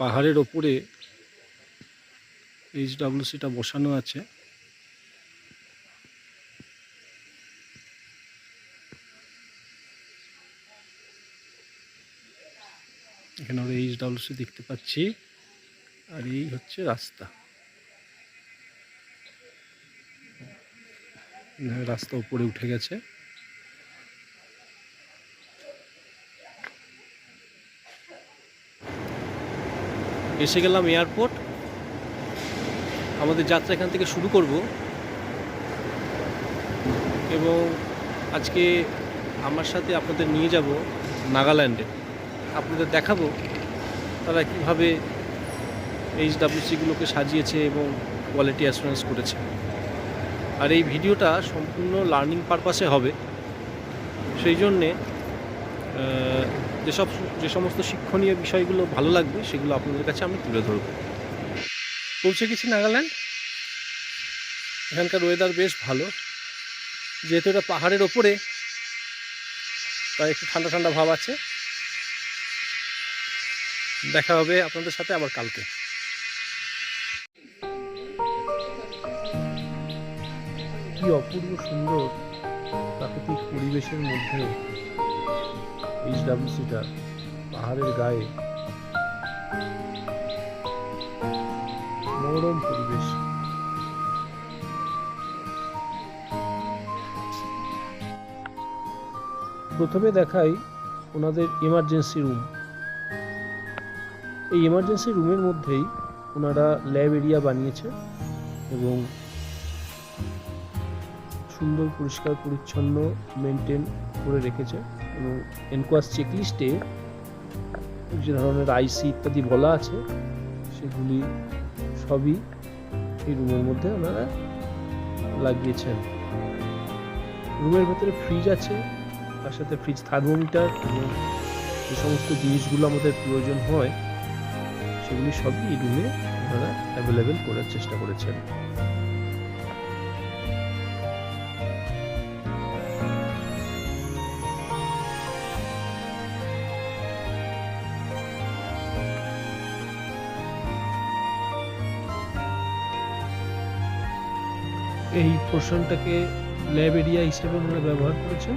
পাহাড়ের ওপরে এইচডব্লিউসিটা বসানো আছে। এখানে আমরা এইচডব্লিউসি দেখতে পাচ্ছি, আর এই হচ্ছে রাস্তা। রাস্তা উপরে উঠে গেছে। এসে গেলাম এয়ারপোর্ট। আমাদের যাত্রা এখান থেকে শুরু করব এবং আজকে আমার সাথে আপনাদের নিয়ে যাব নাগাল্যান্ডে। আপনাদের দেখাবো তারা কীভাবে এইচডব্লিউসিগুলোকে সাজিয়েছে এবং কোয়ালিটি অ্যাসুরেন্স করেছে। আর এই ভিডিওটা সম্পূর্ণ লার্নিং পারপাসে হবে, সেই জন্যে যে সমস্ত শিক্ষণীয় বিষয়গুলো ভালো লাগবে সেগুলো আপনাদের কাছে আমি তুলে ধরব। পৌঁছে গেছি নাগাল্যান্ড। এখানকার ওয়েদার বেশ ভালো, যেহেতু এটা পাহাড়ের ওপরে তাই একটু ঠান্ডা ঠান্ডা ভাব আছে। দেখা হবে আপনাদের সাথে আবার কালকে। কি অপূর্ব সুন্দর প্রাকৃতিক পরিবেশের মধ্যে এইচডব্লিউসিটা পাহাড়ের গায়ে, মনোরম পরিবেশ। প্রথমে দেখাই ওনাদের এমার্জেন্সি রুম। এই এমার্জেন্সি রুমের মধ্যেই ওনারা ল্যাব এরিয়া বানিয়েছে এবং সুন্দর পরিষ্কার পরিচ্ছন্ন মেনটেন করে রেখেছে। এবং এনকোয়াস চেকলিস্টে যে ধরনের আইসি ইত্যাদি বলা আছে সেগুলি সবই এই রুমের মধ্যে ওনারা লাগিয়েছেন। রুমের ভেতরে ফ্রিজ আছে, তার সাথে ফ্রিজ থার্মোমিটার এবং যে সমস্ত জিনিসগুলো আমাদের প্রয়োজন হয় সেগুলি সবই এই রুমে ওনারা অ্যাভেলেবেল করার চেষ্টা করেছেন। এই পোর্শনটাকে ল্যাব এরিয়া হিসেবে ওনারা ব্যবহার করেছেন।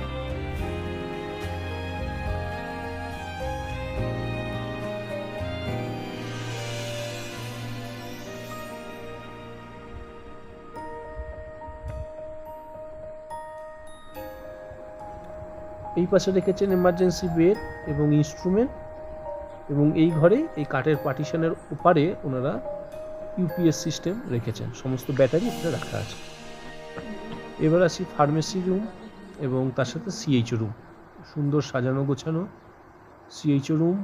এই পাশে রেখেছেন এমার্জেন্সি বেড এবং ইনস্ট্রুমেন্ট, এবং এই ঘরে এই কাঠের পার্টিশনের ওপারে ওনারা ইউপিএস সিস্টেম রেখেছেন, সমস্ত ব্যাটারি এখানে রাখা আছে। এবার আসি ফার্মেসি রুম এবং তার সাথে সিএইচও রুম। সুন্দর সাজানো গোছানো সিএইচও রুম,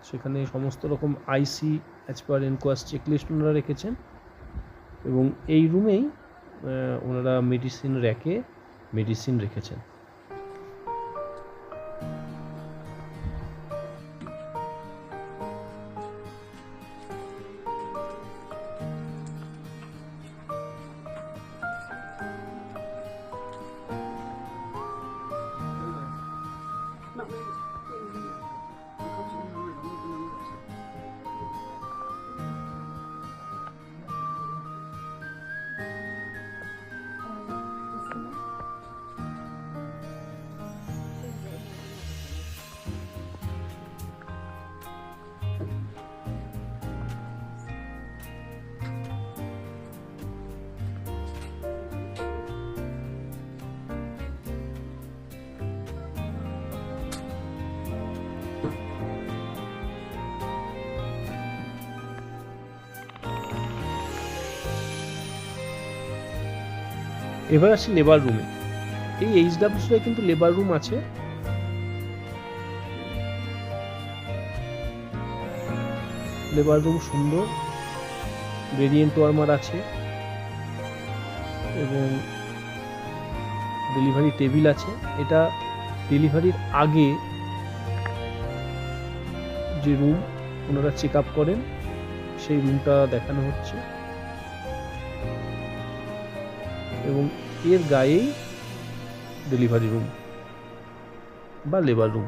সেখানে সমস্ত রকম আইসি অ্যাজ পার এনকোয়াস চেকলিস্ট ওনারা রেখেছেন। এবং এই রুমেই ওনারা মেডিসিন র্যাকে মেডিসিন রেখেছেন। এবার আসি লেবার রুমে। এই এইচডব্লিউসিতে কিন্তু লেবার রুম আছে। লেবার রুম সুন্দর, রেডিয়েন্ট ওয়ার্মার আছে এবং ডেলিভারি টেবিল আছে। এটা ডেলিভারির আগে যে রুম ওনারা চেক আপ করেন সেই রুমটা দেখানো হচ্ছে, এবং এর গায়েই ডেলিভারি রুম বা লেবার রুম।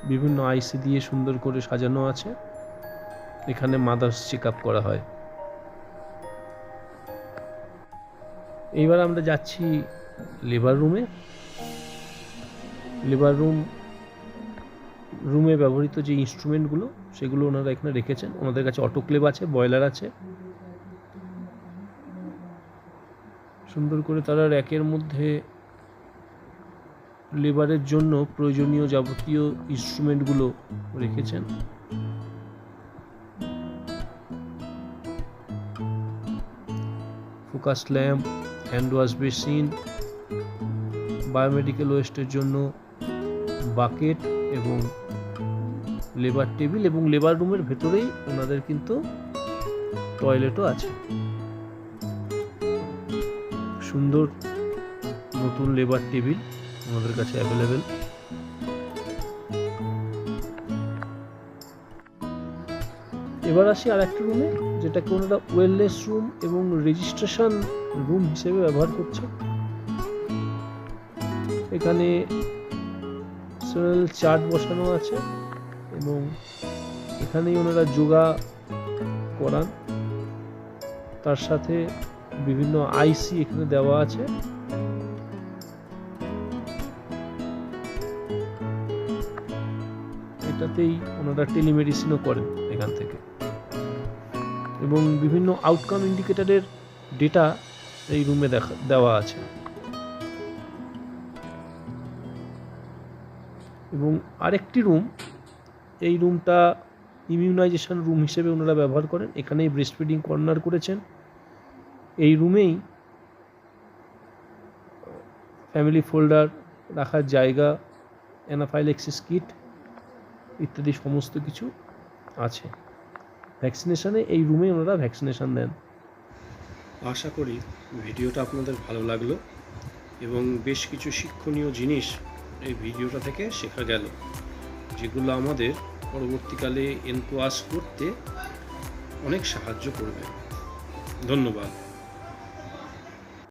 বিভিন্ন আইসি দিয়ে সুন্দর করে সাজানো আছে। এখানে মাদার্স চেক আপ করা হয়। এইবার আমরা যাচ্ছি লেবার রুমে। লেবার রুমে ব্যবহৃত যে ইনস্ট্রুমেন্টগুলো সেগুলো ওনারা এখানে রেখেছেন। ওনাদের কাছে অটোক্লেভ আছে, বয়লার আছে। সুন্দর করে তারা র্যাকের মধ্যে লেবারের জন্য প্রয়োজনীয় যাবতীয় ইনস্ট্রুমেন্টগুলো রেখেছেন। Focus lamp, hand wash basin, biomedical ওয়েস্টের জন্য বাকেট এবং লেবার টেবিল, এবং লেবার রুমের ভেতরেই ওনাদের কিন্তু টয়লেটও আছে। সুন্দর নতুন লেবার টেবিল ওনাদের কাছে অ্যাভেলেবেল। এবার আসি আর একটা রুমে, যেটাকে ওনারা ওয়েলনেস রুম এবং রেজিস্ট্রেশন রুম হিসেবে ব্যবহার করছে। এখানে চার্ট বসানো আছে এবং এখানেই ওনারা যোগা করান। তার সাথে বিভিন্ন আইসি এখানে দেওয়া আছে। এটাতেই ওনারা টেলিমেডিসিনও করেন এখান থেকে, এবং বিভিন্ন আউটকাম ইন্ডিকেটরের ডেটা এই রুমে দেওয়া আছে। এবং আরেকটি রুম, এই রুমটা ইমিউনাইজেশন রুম হিসেবে ওনারা ব্যবহার করেন। এখানেই ব্রেস্ট ফিডিং কর্নার করেছেন। এই রুমেই ফ্যামিলি ফোল্ডার রাখার জায়গা, অ্যানাফাইল্যাক্সিস কিট ইত্যাদি সমস্ত কিছু আছে। ভ্যাকসিনেশনে এই রুমে ওনারা ভ্যাকসিনেশন দেন। আশা করি ভিডিওটা আপনাদের ভালো লাগলো এবং বেশ কিছু শিক্ষণীয় জিনিস এই ভিডিওটা থেকে শেখা গেল, যেগুলো আমাদের পরবর্তীকালে এনকোয়াস করতে অনেক সাহায্য করবে। ধন্যবাদ।